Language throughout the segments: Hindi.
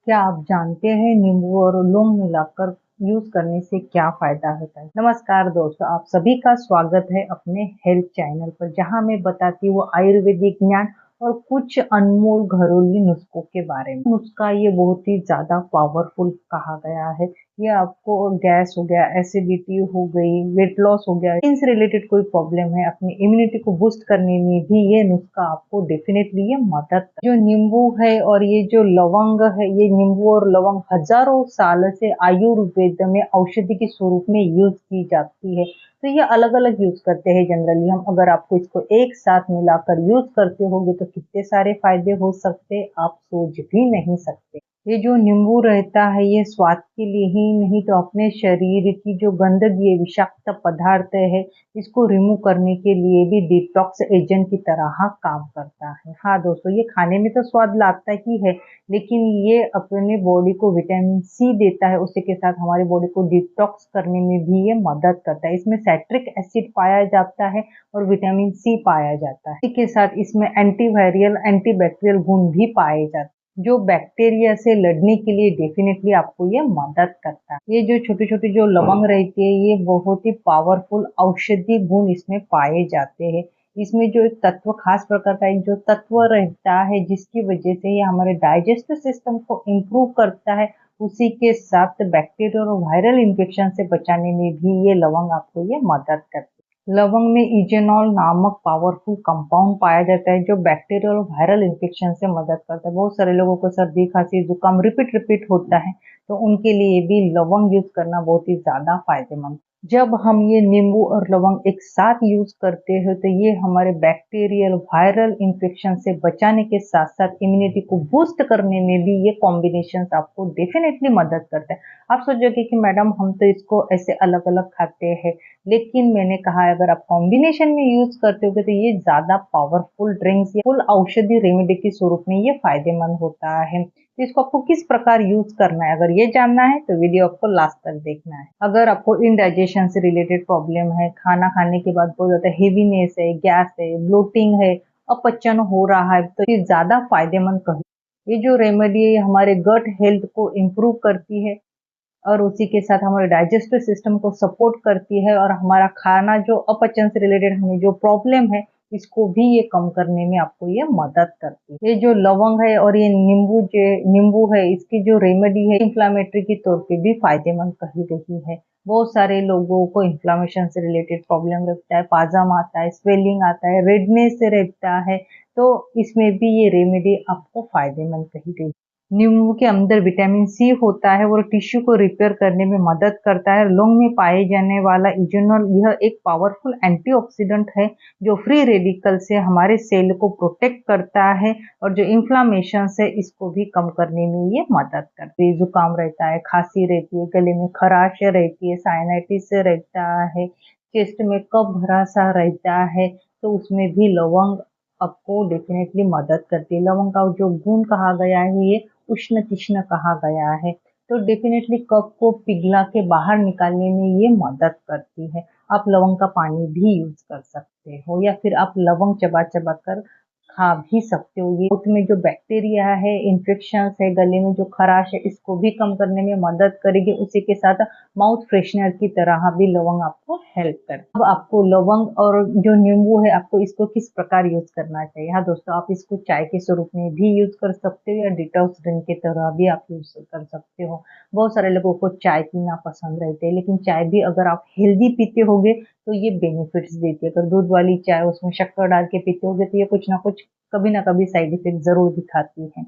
क्या आप जानते हैं नींबू और लौंग मिलाकर यूज करने से क्या फायदा होता है? नमस्कार दोस्तों, आप सभी का स्वागत है अपने हेल्थ चैनल पर, जहां मैं बताती हूँ आयुर्वेदिक ज्ञान और कुछ अनमोल घरेलू नुस्खों के बारे में। नुस्खा ये बहुत ही ज्यादा पावरफुल कहा गया है। ये आपको गैस हो गया, एसिडिटी हो गई, वेट लॉस हो गया, इनसे रिलेटेड कोई प्रॉब्लम है, अपनी इम्यूनिटी को बूस्ट करने में भी ये नुस्खा आपको डेफिनेटली ये मदद जो नींबू है और ये जो लवंग है, ये नींबू और लवंग हजारों साल से आयुर्वेद में औषधि के स्वरूप में यूज की जाती है। तो ये अलग अलग यूज करते हैं जनरली हम। अगर आपको इसको एक साथ मिलाकर यूज करते होगे तो कितने सारे फायदे हो सकते आप सोच भी नहीं सकते। ये जो नींबू रहता है ये स्वाद के लिए ही नहीं तो अपने शरीर की जो गंदगी है, विषाक्त पदार्थ है, इसको रिमूव करने के लिए भी डिटॉक्स एजेंट की तरह काम करता है। हाँ दोस्तों, ये खाने में तो स्वाद लाता ही है, लेकिन ये अपने बॉडी को विटामिन सी देता है। उसी के साथ हमारी बॉडी को डिटॉक्स करने में भी ये मदद करता है। इसमें सैट्रिक एसिड पाया जाता है और विटामिन सी पाया जाता है। इसी के साथ इसमें एंटीवायरल एंटीबैक्टीरियल गुण भी पाए जाते हैं जो बैक्टीरिया से लड़ने के लिए डेफिनेटली आपको ये मदद करता है। ये जो छोटी छोटी जो लवंग रहती है ये बहुत ही पावरफुल औषधि गुण इसमें पाए जाते हैं। इसमें जो एक तत्व, खास प्रकार का एक जो तत्व रहता है जिसकी वजह से ये हमारे डाइजेस्टिव सिस्टम को इम्प्रूव करता है, उसी के साथ बैक्टीरिया और वायरल इन्फेक्शन से बचाने में भी ये लवंग आपको ये मदद करता है। लवंग में इजेनॉल नामक पावरफुल कंपाउंड पाया जाता है जो बैक्टीरियल और वायरल इन्फेक्शन से मदद करता है। बहुत सारे लोगों को सर्दी, खांसी, जुकाम रिपीट होता है, तो उनके लिए भी लवंग यूज करना बहुत ही ज्यादा फायदेमंद। जब हम ये नींबू और लवंग एक साथ यूज करते हैं तो ये हमारे बैक्टीरियल वायरल इन्फेक्शन से बचाने के साथ साथ इम्यूनिटी को बूस्ट करने में भी ये कॉम्बिनेशन आपको डेफिनेटली मदद करता है। आप सोचोगे कि मैडम हम तो इसको ऐसे अलग अलग खाते हैं, लेकिन मैंने कहा अगर आप कॉम्बिनेशन में यूज करते होगे तो ये ज्यादा पावरफुल ड्रिंक्स या फुल औषधि रेमेडी के स्वरूप में ये फायदेमंद होता है। तो इसको आपको किस प्रकार यूज करना है, अगर ये जानना है तो वीडियो आपको लास्ट तक देखना है। अगर आपको इंडाइजेशन से रिलेटेड प्रॉब्लम है, खाना खाने के बाद बहुत ज्यादा हेवीनेस है, गैस है, ब्लोटिंग है, अपचन हो रहा है, तो ये ज्यादा फायदेमंद कही। ये जो रेमेडी है हमारे गट हेल्थ को इम्प्रूव करती है और उसी के साथ हमारे डाइजेस्टिव सिस्टम को सपोर्ट करती है और हमारा खाना जो अपचन से रिलेटेड हमें जो प्रॉब्लम है इसको भी ये कम करने में आपको ये मदद करती है। ये जो लवंग है और ये नींबू है, इसकी जो रेमेडी है इंफ्लामेटरी के तौर पे भी फायदेमंद कही गई है। बहुत सारे लोगों को इन्फ्लामेशन से रिलेटेड प्रॉब्लम रहता है, पाजाम आता है, स्वेलिंग आता है, रेडनेस रहता है, तो इसमें भी ये रेमेडी आपको फायदेमंद कही गई। नींबू के अंदर विटामिन सी होता है और टिश्यू को रिपेयर करने में मदद करता है। लौंग में पाए जाने वाला इथेनॉल यह एक पावरफुल एंटीऑक्सीडेंट है जो फ्री रेडिकल से हमारे सेल को प्रोटेक्ट करता है और जो इन्फ्लामेशन है इसको भी कम करने में ये मदद करती है। जुकाम रहता है, खांसी रहती है, गले में खराश रहती है, साइनाइटिस रहता है, चेस्ट में कफ भरा सा रहता है, तो उसमें भी लवंग आपको डेफिनेटली मदद करती है। लवंग का जो गुण कहा गया है ये उष्ण तीक्ष्ण कहा गया है, तो डेफिनेटली कफ को पिघला के बाहर निकालने में ये मदद करती है। आप लवंग का पानी भी यूज कर सकते हो या फिर आप लवंग चबा चबा कर खा भी सकते हो। ये उसमें जो बैक्टीरिया है, इन्फेक्शन है, गले में जो खराश है, इसको भी कम करने में मदद करेगी। उसी के साथ माउथ फ्रेशनर की तरह भी लवंग आपको हेल्प कर। अब आपको लवंग और जो नींबू है आपको इसको किस प्रकार यूज करना चाहिए? हाँ दोस्तों, आप इसको चाय के स्वरूप में भी यूज कर सकते हो या डिटॉक्स ड्रिंक की तरह भी आप यूज कर सकते हो। बहुत सारे लोगों को चाय पीना पसंद रहते हैं, लेकिन चाय भी अगर आप हेल्दी पीते होगे तो ये बेनिफिट्स देती है। अगर दूध वाली चाय उसमें शक्कर डाल के पीते होगे तो ये कुछ ना कुछ कभी ना कभी साइड इफेक्ट जरूर दिखाती है।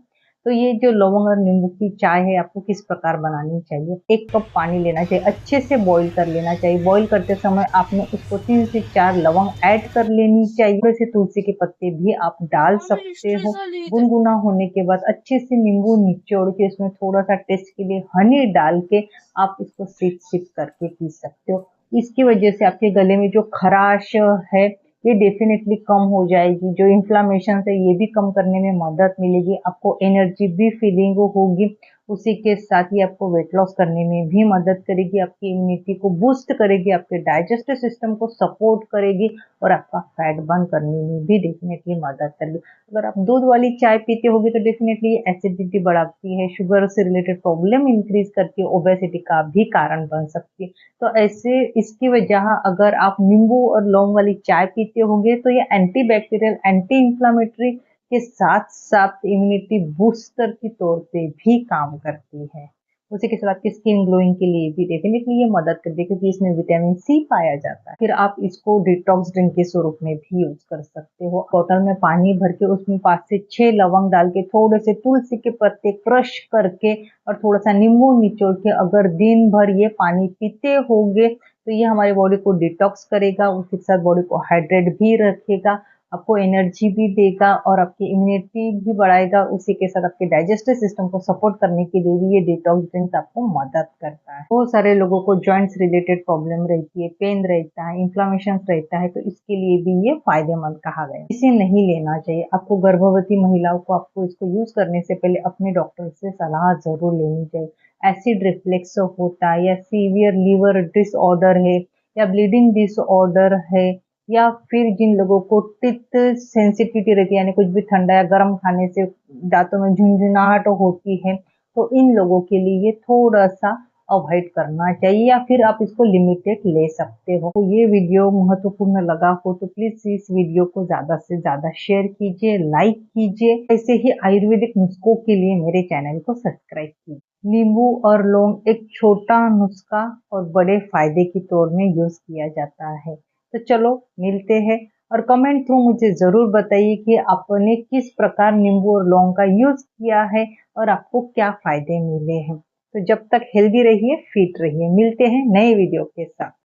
तो ये जो लवंग और नींबू की चाय है आपको किस प्रकार बनानी चाहिए? 1 कप पानी लेना चाहिए, अच्छे से बॉईल कर लेना चाहिए। बॉईल करते समय आपने उसको 3 से 4 लवंग ऐड कर लेनी चाहिए। थोड़े से तुलसी के पत्ते भी आप डाल सकते हो। गुनगुना होने के बाद अच्छे से नींबू निचोड़ के इसमें थोड़ा सा टेस्ट के लिए हनी डाल के आप इसको सिप सिप करके पी सकते हो। इसकी वजह से आपके गले में जो खराश है ये डेफिनेटली कम हो जाएगी। जो इन्फ्लामेशन है ये भी कम करने में मदद मिलेगी, आपको एनर्जी भी फीलिंग होगी उसी के साथ ही आपको वेट लॉस करने में भी मदद करेगी, आपकी इम्यूनिटी को बूस्ट करेगी, आपके डाइजेस्टिव सिस्टम को सपोर्ट करेगी और आपका फैट बर्न करने में भी डेफिनेटली मदद करेगी। अगर आप दूध वाली चाय पीते होगे तो डेफिनेटली एसिडिटी बढ़ाती है, शुगर से रिलेटेड प्रॉब्लम इंक्रीज करती है, ओबेसिटी का भी कारण बन सकती है। तो ऐसे इसकी वजह अगर आप नींबू और लौंग वाली चाय पीते होंगे तो ये एंटी बैक्टीरियल, एंटी इंफ्लामेटरी के साथ साथ इम्यूनिटी बूस्टर के तौर पे भी काम करती है। उसी के साथ आपकी स्किन ग्लोइंग के लिए भी डेफिनेटली ये मदद करती है क्योंकि इसमें विटामिन सी पाया जाता है। फिर आप इसको डिटॉक्स ड्रिंक के स्वरूप में भी यूज कर सकते हो। बोतल में पानी भर के उसमें 5 से 6 लवंग डाल के, थोड़े से तुलसी के पत्ते क्रश करके और थोड़ा सा नींबू निचोड़ के अगर दिन भर ये पानी पीते होगे तो ये हमारी बॉडी को डिटॉक्स करेगा, उसके साथ बॉडी को हाइड्रेट भी रखेगा, आपको एनर्जी भी देगा और आपकी इम्यूनिटी भी बढ़ाएगा। उसी के साथ आपके डाइजेस्टिव सिस्टम को सपोर्ट करने के लिए भी ये डिटॉक्स ड्रिंक आपको मदद करता है। बहुत सारे लोगों को जॉइंट्स रिलेटेड प्रॉब्लम रहती है, पेन रहता है, इन्फ्लामेशन रहता है, तो इसके लिए भी ये फायदेमंद कहा गया है। इसे नहीं लेना चाहिए। आपको गर्भवती महिलाओं को आपको इसको यूज करने से पहले अपने डॉक्टर से सलाह जरूर लेनी चाहिए। एसिड रिफ्लेक्स होता है या सीवियर लीवर डिसऑर्डर है या ब्लीडिंग डिसऑर्डर है या फिर जिन लोगों को टिथ सेंसिटिविटी रहती है, यानी कुछ भी ठंडा या गर्म खाने से दांतों में झुंझुनाहट होती है, तो इन लोगों के लिए ये थोड़ा सा अवॉइड करना चाहिए या फिर आप इसको लिमिटेड ले सकते हो। तो ये वीडियो महत्वपूर्ण लगा हो तो प्लीज इस वीडियो को ज्यादा से ज्यादा शेयर कीजिए, लाइक कीजिए। ऐसे ही आयुर्वेदिक नुस्खों के लिए मेरे चैनल को सब्सक्राइब कीजिए। नींबू और लौंग एक छोटा नुस्खा और बड़े फायदे के तौर में यूज किया जाता है। तो चलो मिलते हैं और कमेंट थ्रू मुझे जरूर बताइए कि आपने किस प्रकार नींबू और लौंग का यूज किया है और आपको क्या फायदे मिले हैं। तो जब तक हेल्दी रहिए, फिट रहिए। मिलते हैं नए वीडियो के साथ।